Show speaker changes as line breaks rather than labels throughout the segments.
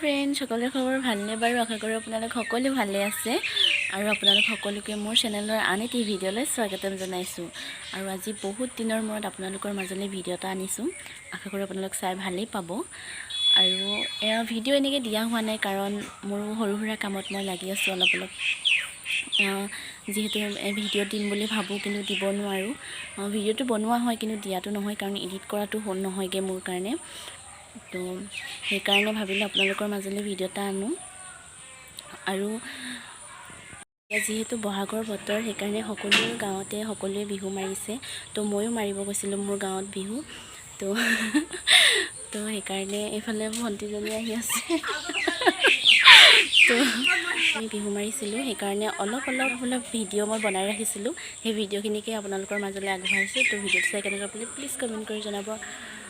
friend সকলোৰে খবৰ ভালনে বাৰু আশা কৰোঁ আপোনালোক সকলো ভালে আছে আৰু আপোনালোক সকলোকে মোৰ চেনেলৰ আন এটি ভিডিঅ'লৈ স্বাগতম জনাইছোঁ আৰু আজি বহুত দিনৰ মূৰত আপোনালোকৰ মাজলৈ ভিডিঅ' এটা আনিছোঁ আশা কৰোঁ আপোনালোক চাই ভালেই পাব আৰু এয়া ভিডিঅ' এনেকৈ দিয়া হোৱা নাই কাৰণ মোৰ সৰু সুৰা কামত মই লাগি আছোঁ অলপ যিহেতু ভিডিঅ' দিম বুলি ভাবোঁ কিন্তু দিব নোৱাৰোঁ ভিডিঅ'টো বনোৱা হয় কিন্তু দিয়াটো নহয় কাৰণ এডিট কৰাটো নহয়গৈ মোৰ কাৰণে তো সেইকাৰণে ভাবিলোঁ আপোনালোকৰ মাজলৈ ভিডিঅ' এটা আনো আৰু যিহেতু বহাগৰ বতৰ সেইকাৰণে সকলো গাঁৱতে সকলোৱে বিহু মাৰিছে তো ময়ো মাৰিব গৈছিলোঁ মোৰ গাঁৱত বিহু তো সেইকাৰণে এইফালে ভণ্টিজনী আহি আছে তো আমি বিহু মাৰিছিলোঁ সেইকাৰণে অলপ ভিডিঅ' মই বনাই ৰাখিছিলোঁ সেই ভিডিঅ'খিনিকে আপোনালোকৰ মাজলৈ আগবঢ়াইছোঁ তো ভিডিঅ'টো চাই কেনেকৈ পালে প্লিজ কমেণ্ট কৰি জনাব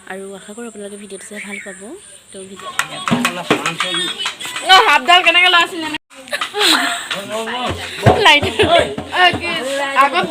আৰু আশা কৰোঁ আপোনালোকে ভিডিঅ'টো চাই ভাল পাব তো
হাফডাল কেনেকৈ লোৱা আছিল
লাইট
আগত